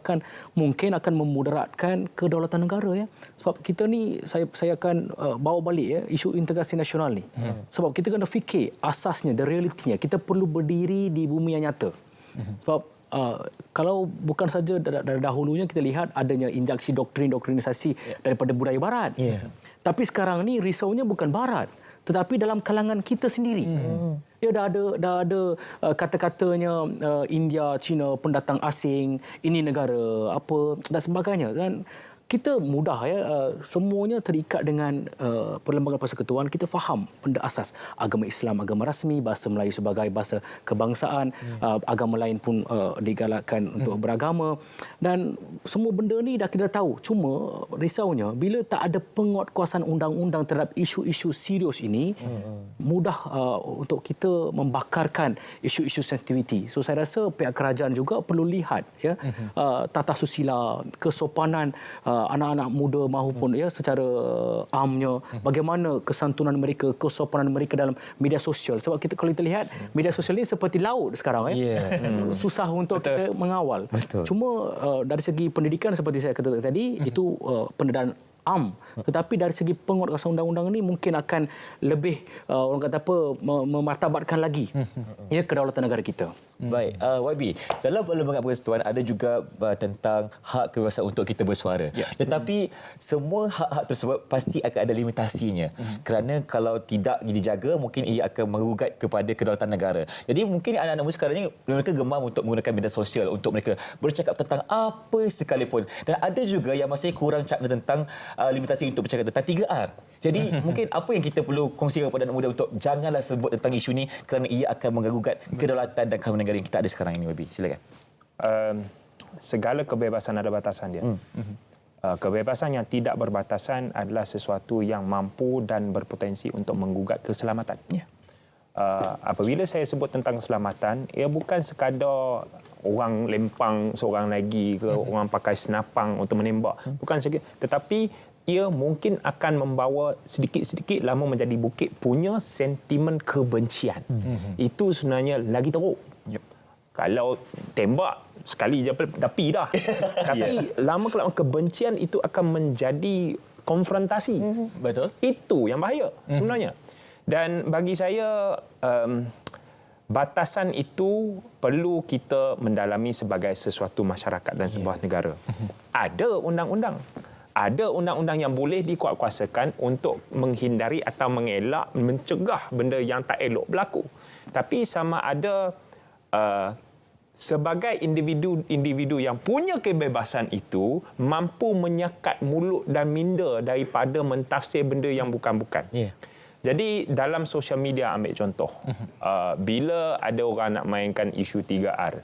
mungkin akan memudaratkan kedaulatan negara ya. Sebab kita ni saya akan bawa balik isu integrasi nasional ni. Sebab kita kena fikir asasnya, the reality-nya, kita perlu berdiri di bumi yang nyata. Sebab kalau bukan saja dari dahulunya kita lihat adanya injeksi doktrinisasi daripada budaya barat. Tapi sekarang ni risaunya bukan barat, tetapi dalam kalangan kita sendiri. Ya, dah ada kata-katanya India, China, pendatang asing, ini negara apa dan sebagainya kan. kita mudah semuanya terikat dengan perlembagaan persekutuan. Kita faham benda asas agama Islam, agama rasmi, bahasa Melayu sebagai bahasa kebangsaan, agama lain pun digalakkan untuk beragama, dan semua benda ni dah kita tahu. Cuma risaunya bila tak ada penguatkuasaan undang-undang terhadap isu-isu serius ini, mudah untuk kita membakarkan isu-isu sensitiviti. So saya rasa pihak kerajaan juga perlu lihat tata susila, kesopanan anak-anak muda maupun secara amnya, bagaimana kesantunan mereka, kesopanan mereka dalam media sosial. Sebab kalau kita lihat media sosial ini seperti laut sekarang, susah untuk kita mengawal. Betul. Cuma dari segi pendidikan seperti saya kata tadi, itu pendidikan am, tetapi dari segi penguatkuasaan undang-undang ini mungkin akan lebih orang kata apa, memartabatkan lagi kedaulatan negara kita. Baik, YB, dalam perlembagaan persekutuan ada juga tentang hak kebebasan untuk kita bersuara. Tetapi semua hak-hak tersebut pasti akan ada limitasinya. Kerana kalau tidak dijaga, mungkin ia akan menggugat kepada kedaulatan negara. Jadi mungkin anak-anak muda sekarang ini mereka gemar untuk menggunakan media sosial untuk mereka bercakap tentang apa sekalipun. Dan ada juga yang masih kurang cakna tentang limitasi untuk bercakap tentang 3R. Jadi mungkin apa yang kita perlu kongsikan kepada anak muda untuk janganlah sebut tentang isu ini kerana ia akan menggugat kedaulatan dan keamanan negara yang kita ada sekarang ini, Wabi. Silakan. Segala kebebasan ada batasan dia. Kebebasan yang tidak berbatasan adalah sesuatu yang mampu dan berpotensi untuk menggugat keselamatan. Apabila saya sebut tentang keselamatan, ia bukan sekadar orang lempang seorang lagi ke orang pakai senapang untuk menembak. Bukan saja, tetapi ia mungkin akan membawa sedikit-sedikit lama menjadi bukit punya sentimen kebencian. Itu sebenarnya lagi teruk. Kalau tembak sekali je tapi dah. Tapi lama-kelamaan kebencian itu akan menjadi konfrontasi. Betul. Itu yang bahaya sebenarnya. Dan bagi saya batasan itu perlu kita mendalami sebagai sesuatu masyarakat dan sebuah negara. Ada undang-undang. Ada undang-undang yang boleh dikuatkuasakan untuk menghindari atau mengelak, mencegah benda yang tak elok berlaku. Tapi sama ada sebagai individu yang punya kebebasan itu mampu menyekat mulut dan minda daripada mentafsir benda yang bukan-bukan. Jadi dalam sosial media ambil contoh, bila ada orang nak mainkan isu 3R,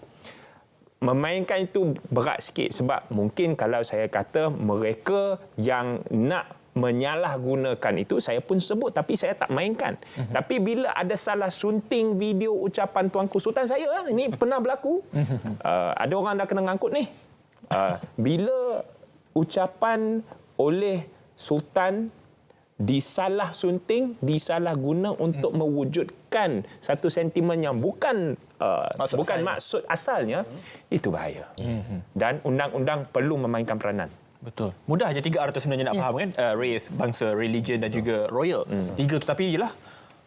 memainkan itu berat sikit sebab mungkin kalau saya kata mereka yang nak menyalahgunakan itu saya pun sebut tapi saya tak mainkan. Tapi bila ada salah sunting video ucapan Tuanku Sultan saya, ini pernah berlaku. Ada orang dah kena ngangkut ni. Bila ucapan oleh Sultan disalah sunting, disalah guna untuk mewujudkan satu sentimen yang bukan maksud asalnya, itu bahaya. Dan undang-undang perlu memainkan peranan. Betul. Mudah je 3R tu sebenarnya nak faham kan? Race, bangsa, religion dan juga royal. 3 tu, tapi yelah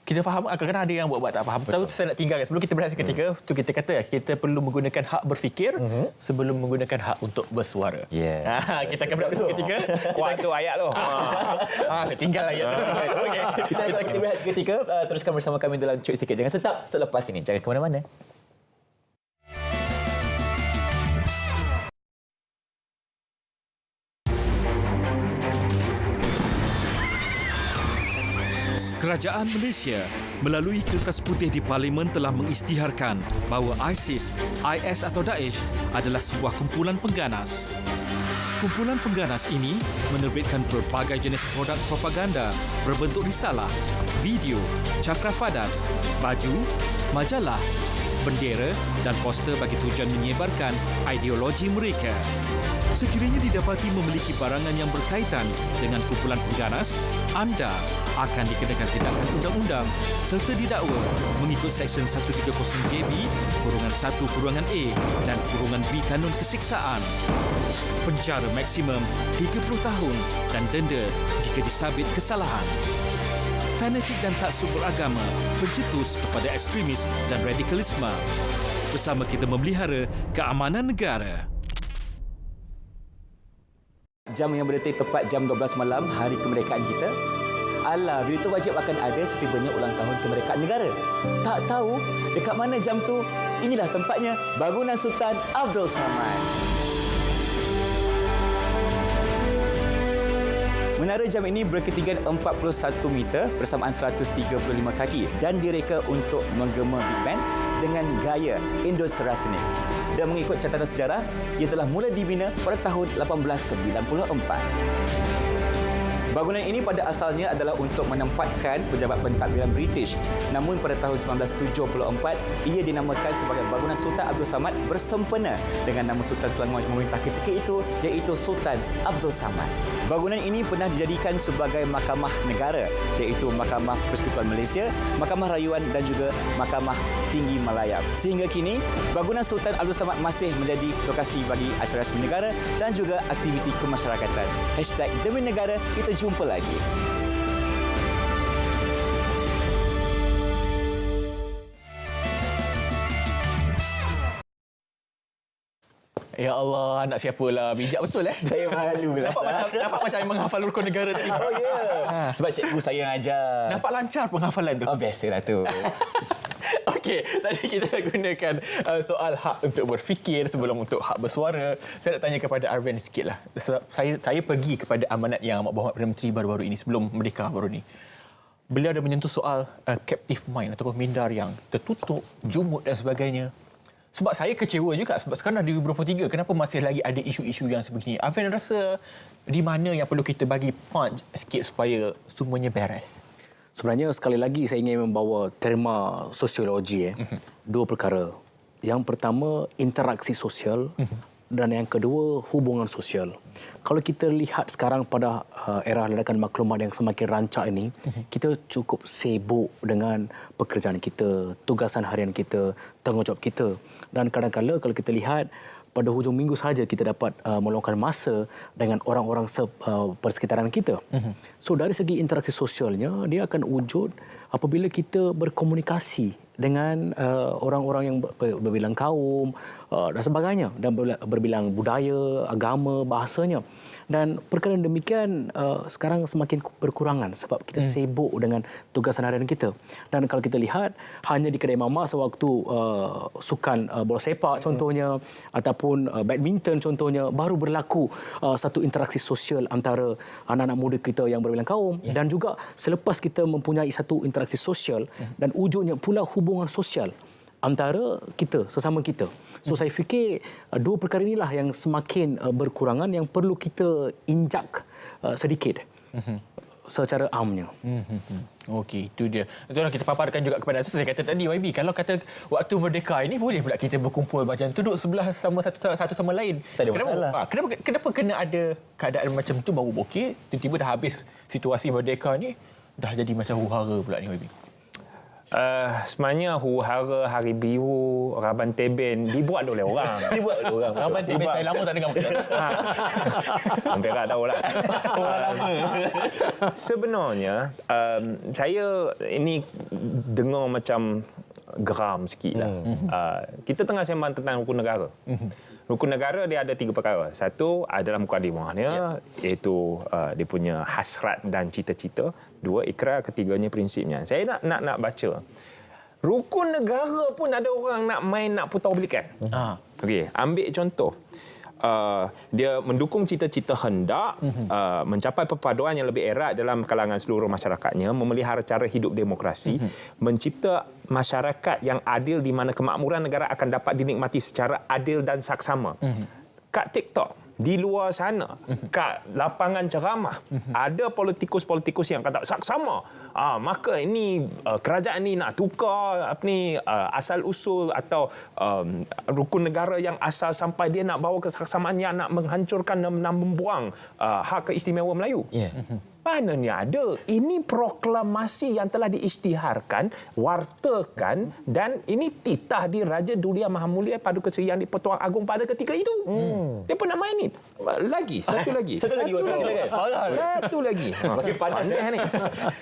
kita faham, kadang-kadang ada yang buat tak faham. Tahu saya nak tinggalkan sebelum kita berehat seketika, tu kita kata kita perlu menggunakan hak berfikir sebelum menggunakan hak untuk bersuara. Kita akan berehat seketika. Kuat tu ayat tu. Saya tinggal ayat tu. Okay. Kita berehat seketika. Teruskan bersama kami dalam Cuit Sikit. Jangan stop selepas ini. Jangan ke mana-mana. Kerajaan Malaysia melalui kertas putih di Parlimen telah mengisytiharkan bahawa ISIS, IS atau Daesh adalah sebuah kumpulan pengganas. Kumpulan pengganas ini menerbitkan pelbagai jenis produk propaganda berbentuk risalah, video, cakra padat, baju, majalah, bendera dan poster bagi tujuan menyebarkan ideologi mereka. Sekiranya didapati memiliki barangan yang berkaitan dengan kumpulan pengganas, anda akan dikenakan tindakan undang-undang serta didakwa mengikut Seksyen 130JB, /1/A dan /B Kanun Kesiksaan. Penjara maksimum 30 tahun dan denda jika disabit kesalahan. Fanatik dan taksub beragama bercetus kepada ekstremis dan radikalisme. Bersama kita memelihara keamanan negara. Jam yang berdetik tepat jam 12 malam, hari kemerdekaan kita. Alah, berita wajib akan ada setibanya ulang tahun kemerdekaan negara. Tak tahu dekat mana jam tu? Inilah tempatnya, Bangunan Sultan Abdul Samad. Menara jam ini berketinggian 41 meter bersamaan 135 kaki dan direka untuk menggema Big Ben dengan gaya Indo-Saracenic. Dan mengikut catatan sejarah, ia telah mula dibina pada tahun 1894. Bangunan ini pada asalnya adalah untuk menempatkan pejabat pentadbiran British. Namun pada tahun 1974, ia dinamakan sebagai Bangunan Sultan Abdul Samad bersempena dengan nama Sultan selama memerintah ketika itu, iaitu Sultan Abdul Samad. Bangunan ini pernah dijadikan sebagai mahkamah negara, iaitu Mahkamah Persekutuan Malaysia, Mahkamah Rayuan dan juga Mahkamah Tinggi Malaya. Sehingga kini, Bangunan Sultan Abdul Samad masih menjadi lokasi bagi acara resmi negara dan juga aktiviti kemasyarakatan. #Demi Negara, kita jumpa lagi. Ya Allah, anak siapalah. Bijak betul Saya malu lah. Nampak macam menghafal rukun negara tadi. Oh ya. Yeah. Sebab cikgu saya yang ajar. Nampak lancar penghafalan tu. Oh, biasalah tu. Okey, tadi kita dah gunakan soal hak untuk berfikir sebelum untuk hak bersuara. Saya nak tanya kepada Arvin sikitlah. Saya pergi kepada amanat yang Amat Berhormat Perdana Menteri baru-baru ini sebelum merdeka baru ini. Beliau ada menyentuh soal captive mind ataupun minda yang tertutup, jumud dan sebagainya. Sebab saya kecewa juga sebab sekarang dah 2023, kenapa masih lagi ada isu-isu yang sebegini? Arvin rasa di mana yang perlu kita bagi punch sikit supaya semuanya beres? Sebenarnya sekali lagi saya ingin membawa terma sosiologi. Dua perkara. Yang pertama, interaksi sosial dan yang kedua, hubungan sosial. Kalau kita lihat sekarang pada era ledakan maklumat yang semakin rancak ini, kita cukup sibuk dengan pekerjaan kita, tugasan harian kita, tanggungjawab kita. Dan kadang-kadang kalau kita lihat pada hujung minggu saja kita dapat meluangkan masa dengan orang-orang persekitaran kita. So dari segi interaksi sosialnya, dia akan wujud apabila kita berkomunikasi dengan orang-orang yang berbilang kaum dan sebagainya, dan berbilang budaya, agama, bahasanya. Dan perkara demikian sekarang semakin berkurangan sebab kita sibuk dengan tugasan harian kita. Dan kalau kita lihat, hanya di kedai mamak sewaktu sukan bola sepak contohnya, ataupun badminton contohnya, baru berlaku satu interaksi sosial antara anak-anak muda kita yang berbilang kaum. Dan juga selepas kita mempunyai satu interaksi sosial dan wujudnya pula hubungan sosial antara kita, sesama kita. So saya fikir dua perkara inilah yang semakin berkurangan, yang perlu kita injak sedikit secara amnya. Okey, itu dia. Itulah kita paparkan juga kepada saya kata tadi YB, kalau kata waktu merdeka ini boleh pula kita berkumpul macam duduk sebelah sama satu sama lain. Tak ada masalah. Kenapa kena ada keadaan macam tu baru okey, tiba-tiba dah habis situasi merdeka ni dah jadi macam huru-hara pula ni YB? Sebenarnya huru-hara, hari biru, Raban Teben dibuat oleh orang. Dibuat oleh orang. Raban Teben saya lama tak dengar betul. Hampir tak tahulah. Orang lama. Sebenarnya saya ini dengar macam geram sikit lah. Kita tengah sembang tentang rukun negara. Rukun negara dia ada tiga perkara. Satu adalah mukadimahnya, iaitu dia punya hasrat dan cita-cita. Dua, ikrar. Ketiganya, prinsipnya. Saya nak baca. Rukun negara pun ada orang nak putar belikan. Okey, ambil contoh. Dia mendukung cita-cita hendak mencapai perpaduan yang lebih erat dalam kalangan seluruh masyarakatnya, memelihara cara hidup demokrasi, mencipta masyarakat yang adil di mana kemakmuran negara akan dapat dinikmati secara adil dan saksama. Kat TikTok, di luar sana, kat lapangan ceramah, ada politikus-politikus yang kata saksama. Maka ini kerajaan ini nak tukar asal usul atau rukun negara yang asal sampai dia nak bawa kesaksamaan yang nak menghancurkan dan membuang hak keistimewaan Melayu. Mana ni ada? Ini proklamasi yang telah diisytiharkan, wartakan, dan ini titah di Raja Dulia Maha Mulia Paduka Seri Yang di-Pertuan Agong pada ketika itu. Dia pun nak main ni. Satu lagi. Satu lagi. Makin panas ni.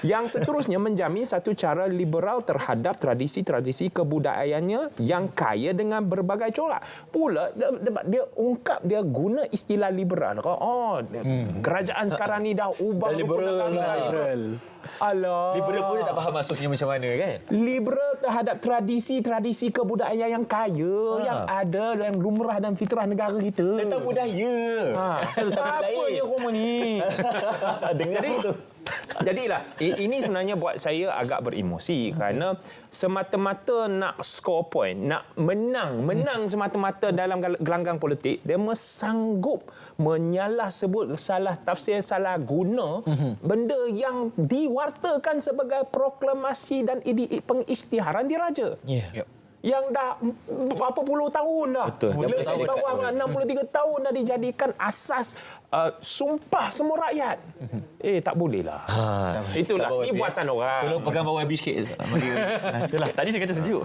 Yang seterusnya menjamin satu cara liberal terhadap tradisi-tradisi kebudayaannya yang kaya dengan berbagai corak. Pula dia ungkap, dia guna istilah liberal. Kerajaan sekarang ni dah ubah liberal. Alah. Liberal pun tak faham maksudnya macam mana kan? Liberal terhadap tradisi-tradisi kebudayaan yang kaya, yang ada dan lumrah dan fitrah negara kita. Tentang budaya. Apa je rumah ni? Dengar tu. Jadilah, ini sebenarnya buat saya agak beremosi kerana semata-mata nak score point, nak menang semata-mata dalam gelanggang politik, dia sanggup menyalah sebut, salah tafsir, salah guna benda yang diwartakan sebagai proklamasi dan pengisytiharan diraja. Yang dah berapa puluh tahun dah. Betul. Lebih bawah 63 tahun dah dijadikan asas sumpah semua rakyat. Tak bolehlah. Itulah, ini buatan orang. Tolong pegang bawah habis sikit. Itulah, tadi saya kata sejuk.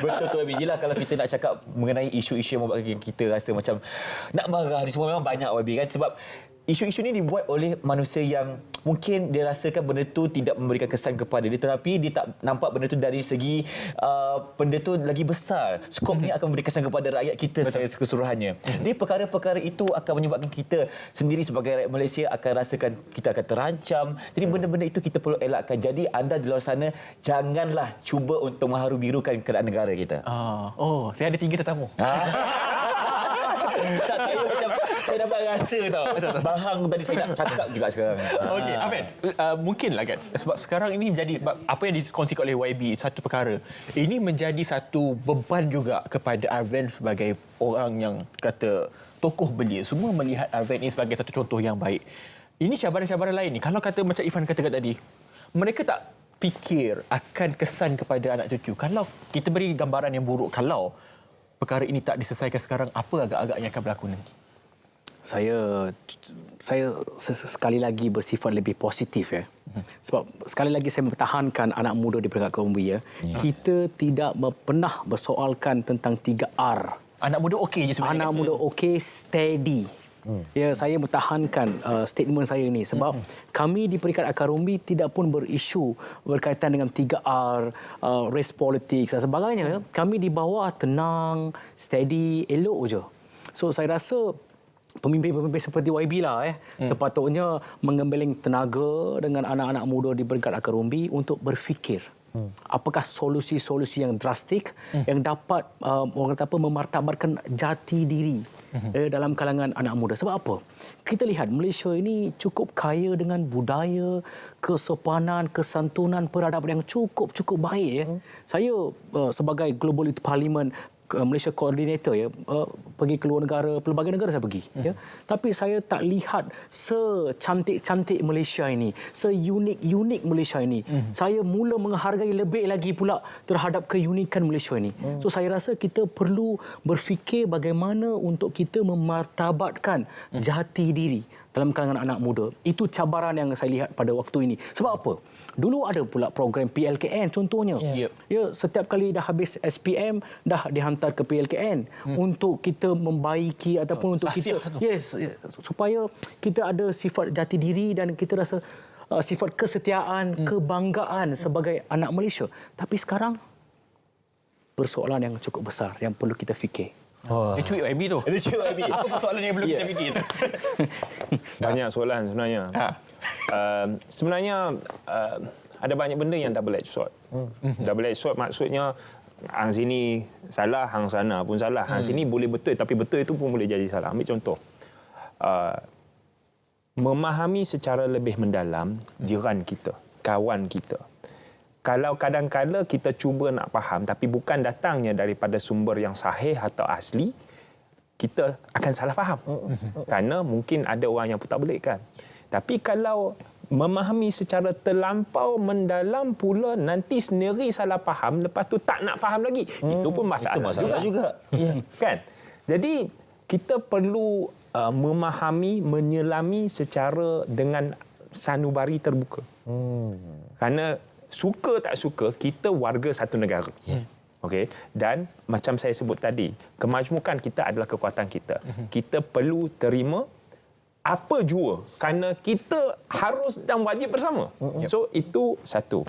Betul tu, YB. Yelah, kalau kita nak cakap mengenai isu-isu yang membuatkan kita rasa macam nak marah ni semua, memang banyak, YB, kan? Sebab isu-isu ni dibuat oleh manusia yang mungkin dia rasakan benda tu tidak memberikan kesan kepada dia, tetapi dia tak nampak benda tu dari segi benda tu lagi besar. Skop ni akan memberi kesan kepada rakyat kita secara keseluruhannya. Jadi perkara-perkara itu akan menyebabkan kita sendiri sebagai rakyat Malaysia akan rasakan kita akan terancam. Jadi benda-benda itu kita perlu elakkan. Jadi anda di luar sana janganlah cuba untuk mengharu birukan keadaan negara kita. Saya ada 3 tetamu. Tak, saya dapat rasa tau. Bahang tadi saya nak cakap juga sekarang. Okey, Afan, mungkinlah kan, sebab sekarang ini menjadi apa yang dikongsikan oleh YB, satu perkara. Ini menjadi satu beban juga kepada Arvan sebagai orang yang kata tokoh belia. Semua melihat Arvan ini sebagai satu contoh yang baik. Ini cabaran-cabaran lain ni. Kalau kata macam Ifan katakan tadi, mereka tak fikir akan kesan kepada anak cucu. Kalau kita beri gambaran yang buruk, kalau perkara ini tak diselesaikan sekarang, apa agak-agaknya akan berlaku nanti? Saya sekali lagi bersifat lebih positif ya. Sebab sekali lagi saya mempertahankan anak muda di peringkat Kerumbi ya. Kita tidak pernah bersoalkan tentang 3R. Anak muda okey je sebenarnya. Anak muda okey, steady. Ya, saya mempertahankan statement saya ini sebab kami di peringkat Akarumbi tidak pun berisu berkaitan dengan 3R, race politics dan sebagainya. Kami di bawah tenang, steady, elok je. So saya rasa pemimpin-pemimpin seperti YB lah sepatutnya mengembeling tenaga dengan anak-anak muda di peringkat Akarumbi untuk berfikir. Apakah solusi-solusi yang drastik yang dapat orang kata apa, memartabatkan jati diri dalam kalangan anak muda. Sebab apa? Kita lihat Malaysia ini cukup kaya dengan budaya, kesopanan, kesantunan, peradaban yang cukup baik ya. Saya sebagai Global Youth Parliament Malaysia Coordinator ya, pergi ke luar negara, pelbagai negara saya pergi ya. Tapi saya tak lihat secantik-cantik Malaysia ini, seunik-unik Malaysia ini. Saya mula menghargai lebih lagi pula terhadap keunikan Malaysia ini. So saya rasa kita perlu berfikir bagaimana untuk kita memartabatkan jati diri dalam kalangan anak muda. Itu cabaran yang saya lihat pada waktu ini. Sebab apa? Dulu ada pula program PLKN contohnya. Ya, setiap kali dah habis SPM dah dihantar ke PLKN untuk kita membaiki ataupun untuk kita supaya kita ada sifat jati diri dan kita rasa sifat kesetiaan, kebanggaan sebagai anak Malaysia. Tapi sekarang persoalan yang cukup besar yang perlu kita fikir. Dia cuit YB tu. Dia cuit YB. Apa persoalan yang perlu kita fikir tu? Banyak soalan sebenarnya. Sebenarnya ada banyak benda yang double-edged sword. Double-edged sword maksudnya hang sini salah, hang sana pun salah. Hang sini boleh betul tapi betul itu pun boleh jadi salah. Ambil contoh. Memahami secara lebih mendalam jiran kita, kawan kita. Kalau kadang-kadang kita cuba nak faham tapi bukan datangnya daripada sumber yang sahih atau asli, kita akan salah faham. Kerana mungkin ada orang yang putar belikkan. Tapi kalau memahami secara terlampau mendalam pula, nanti sendiri salah faham, lepas tu tak nak faham lagi. Itu pun masalah juga. Kan? Jadi kita perlu memahami, menyelami secara dengan sanubari terbuka. Kerana suka tak suka, kita warga satu negara. Okey, dan macam saya sebut tadi, kemajmukan kita adalah kekuatan kita. Kita perlu terima apa jua kerana kita harus dan wajib bersama. So itu satu.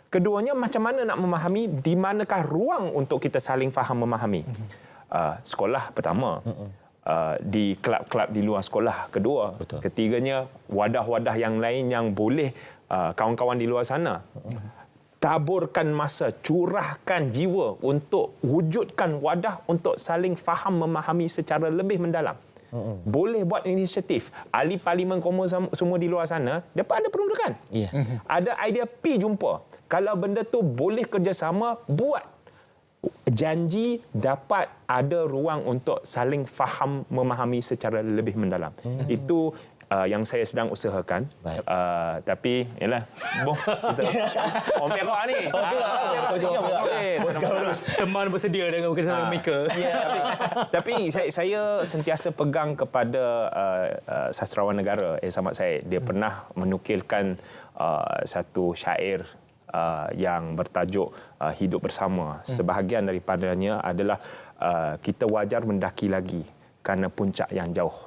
Keduanya, macam mana nak memahami, di manakah ruang untuk kita saling faham memahami. Sekolah pertama, di kelab-kelab di luar sekolah kedua. Ketiganya, wadah-wadah yang lain yang boleh kawan-kawan di luar sana. taburkan masa, curahkan jiwa untuk wujudkan wadah untuk saling faham memahami secara lebih mendalam. Boleh buat inisiatif. Ahli parlimen semua di luar sana, dapat ada peruntukan. Ada idea P jumpa. Kalau benda tu boleh kerjasama, buat. Janji dapat ada ruang untuk saling faham memahami secara lebih mendalam. Itu yang saya sedang usahakan. Tapi yalah, kita orang Perak ni. Teman bersedia dengan bekerjasama mereka. Tapi saya sentiasa pegang kepada sastrawan negara Samad Said. Dia pernah menukilkan satu syair yang bertajuk Hidup Bersama. Sebahagian daripadanya adalah kita wajar mendaki lagi kerana puncak yang jauh.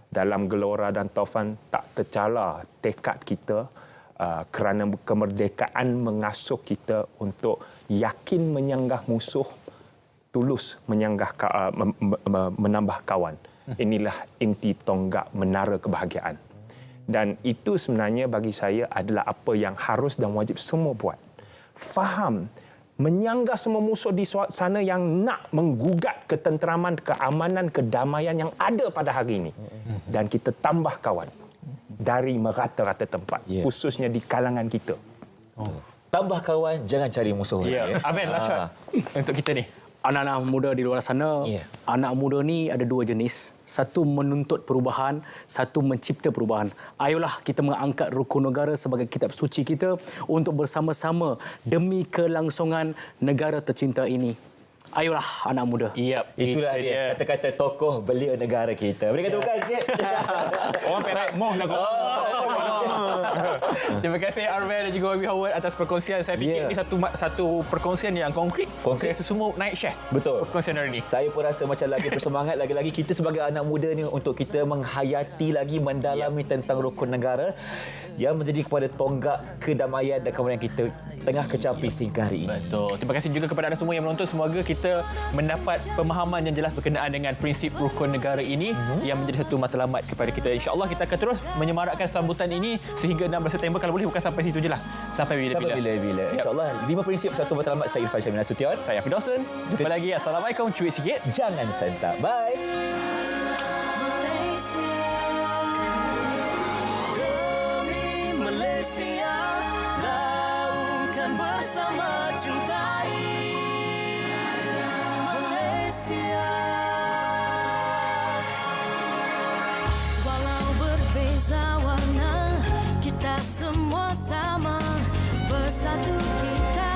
Dalam gelora dan taufan tak tercala tekad kita kerana kemerdekaan mengasuh kita untuk yakin menyanggah musuh, tulus menyanggah menambah kawan. Inilah inti tonggak menara kebahagiaan. Dan itu sebenarnya bagi saya adalah apa yang harus dan wajib semua buat. Faham, menyanggah semua musuh di sana yang nak menggugat ketenteraman, keamanan, kedamaian yang ada pada hari ini. Dan kita tambah kawan dari merata-rata tempat, khususnya di kalangan kita. Tambah kawan, jangan cari musuh. Amin, Rashad. Untuk kita ni. Anak-anak muda di luar sana, anak muda ni ada dua jenis. Satu menuntut perubahan, satu mencipta perubahan. Ayolah kita mengangkat rukun negara sebagai kitab suci kita untuk bersama-sama demi kelangsungan negara tercinta ini. Ayolah anak muda. Itulah dia kata-kata tokoh belia negara kita. Beri kata bukan sikit. Orang Perak moh lah kau. Terima kasih Arvel dan juga Wabi Howard atas perkongsian. Saya fikir ini satu perkongsian yang konkret. Saya rasa semua naik share. Betul. Perkongsian hari ini. Saya pun rasa macam lagi bersemangat lagi-lagi kita sebagai anak muda ni untuk kita menghayati lagi, mendalami tentang rukun negara yang menjadi kepada tonggak kedamaian dan kemudian kita tengah kecapi sehingga hari ini. Betul. Terima kasih juga kepada anda semua yang menonton. Semoga kita mendapat pemahaman yang jelas berkenaan dengan prinsip rukun negara ini yang menjadi satu matlamat kepada kita. InsyaAllah kita akan terus menyemarakkan sambutan ini sehingga 16 September. Kalau boleh bukan sampai situ je lah. Sampai bila-bila. InsyaAllah 5 prinsip satu matlamat. Saya Irfan Syamil Nasution. Saya Afi Dawson. Jumpa lagi. Assalamualaikum. Cuit sikit. Jangan sentak. Bye. Malaysia, laungkan bersama cintai Malaysia. Walau berbeza warna, kita semua sama, bersatu kita